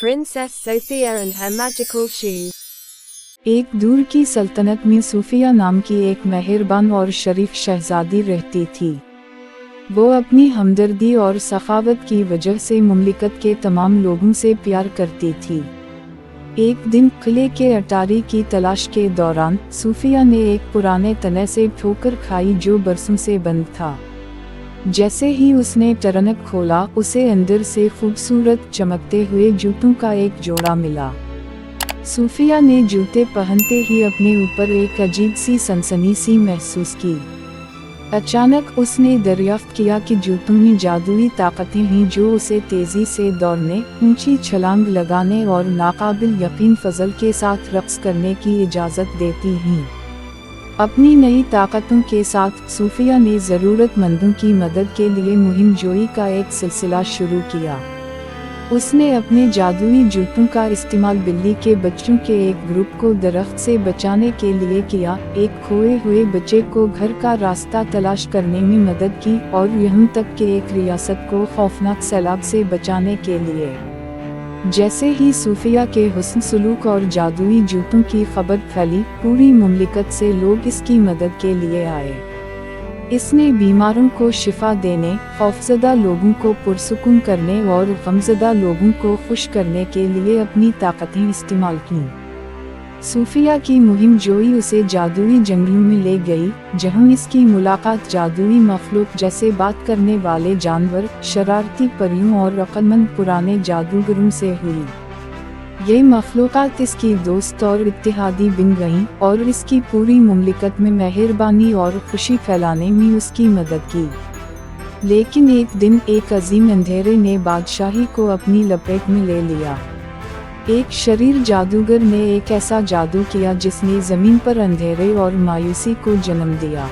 Princess Sophia and her magical shoes. एक दूर की सल्तनत में सूफिया नाम की एक मेहरबान और शरीफ शहजादी रहती थी। वो अपनी हमदर्दी और सखावत की वजह से मुमलिकत के तमाम लोगों से प्यार करती थी। एक दिन किले के अटारी की तलाश के दौरान सूफिया ने एक पुराने तने से ठोकर खाई जो बरसों से बंद था। जैसे ही उसने टरनक खोला, उसे अंदर से खूबसूरत चमकते हुए जूतों का एक जोड़ा मिला। सूफिया ने जूते पहनते ही अपने ऊपर एक अजीब सी सनसनी सी महसूस की। अचानक उसने दरियाफ्त किया कि जूतों में जादुई ताकतें हैं जो उसे तेजी से दौड़ने, ऊंची छलांग लगाने और नाकाबिल यकीन फजल के साथ रक्स करने की इजाज़त देती हैं। अपनी नई ताकतों के साथ सूफिया ने ज़रूरतमंदों की मदद के लिए मुहिम जोई का एक सिलसिला शुरू किया। उसने अपने जादुई जूतों का इस्तेमाल बिल्ली के बच्चों के एक ग्रुप को दरख्त से बचाने के लिए किया, एक खोए हुए बच्चे को घर का रास्ता तलाश करने में मदद की और यहाँ तक कि एक रियासत को खौफनाक सैलाब से बचाने के लिए। जैसे ही सूफिया के हुस्न सलूक और जादुई जूतों की खबर फैली, पूरी मुमलिकत से लोग इसकी मदद के लिए आए। इसने बीमारों को शिफा देने, खौफजदा लोगों को पुरसुकून करने और गमज़दा लोगों को खुश करने के लिए अपनी ताकतें इस्तेमाल कीं। सूफिया की मुहिम जोई उसे जादुई जंगलों में ले गई, जहां इसकी मुलाकात जादुई मखलूक जैसे बात करने वाले जानवर, शरारती परियों और अक्लमंद पुराने जादूगरों से हुई। ये मखलूकात इसकी दोस्त और इत्तेहादी बन गईं और इसकी पूरी मुमलिकत में मेहरबानी और खुशी फैलाने में उसकी मदद की। लेकिन एक दिन एक अजीम अंधेरे ने बादशाही को अपनी लपेट में ले लिया। एक शरीर जादूगर ने एक ऐसा जादू किया जिसने ज़मीन पर अंधेरे और मायूसी को जन्म दिया।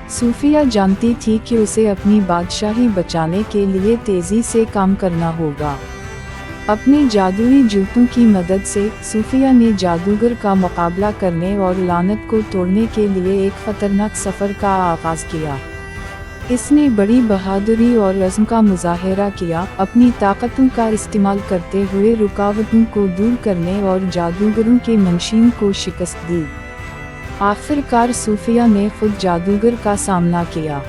सूफिया जानती थी कि उसे अपनी बादशाही बचाने के लिए तेज़ी से काम करना होगा। अपने जादुई जूतों की मदद से सूफिया ने जादूगर का मुकाबला करने और लानत को तोड़ने के लिए एक ख़तरनाक सफ़र का आगाज़ किया। इसने बड़ी बहादुरी और रज़्म का मुज़ाहरा किया, अपनी ताकतों का इस्तेमाल करते हुए रुकावटों को दूर करने और जादूगरों के मंशीन को शिकस्त दी। आखिरकार सूफिया ने खुद जादूगर का सामना किया।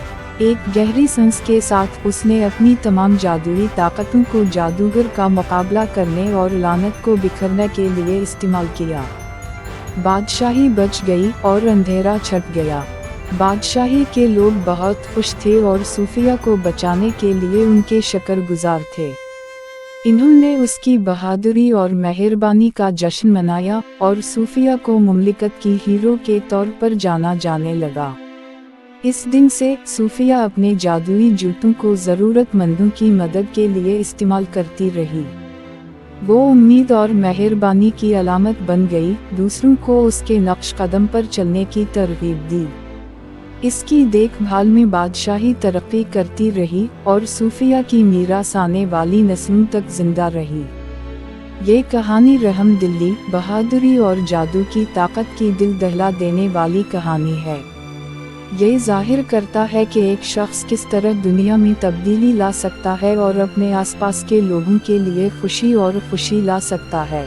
एक गहरी सांस के साथ उसने अपनी तमाम जादुई ताकतों को जादूगर का मुकाबला करने और लानत को बिखरने के लिए इस्तेमाल किया। बादशाही बच गई और अंधेरा छट गया। बादशाही के लोग बहुत खुश थे और सूफिया को बचाने के लिए उनके शुक्रगुजार थे। इन्होंने उसकी बहादुरी और मेहरबानी का जश्न मनाया और सूफिया को मुमलिकत की हीरो के तौर पर जाना जाने लगा। इस दिन से सूफिया अपने जादुई जूतों को ज़रूरतमंदों की मदद के लिए इस्तेमाल करती रही। वो उम्मीद और मेहरबानी की अलामत बन गई, दूसरों को उसके नक्श कदम पर चलने की तरगीब दी। इसकी देखभाल में बादशाही तरक्की करती रही और सूफिया की मीरास आने वाली नस्लों तक जिंदा रही। ये कहानी रहम दिली, बहादुरी और जादू की ताकत की दिल दहला देने वाली कहानी है। ये जाहिर करता है कि एक शख्स किस तरह दुनिया में तब्दीली ला सकता है और अपने आसपास के लोगों के लिए खुशी और खुशी ला सकता है।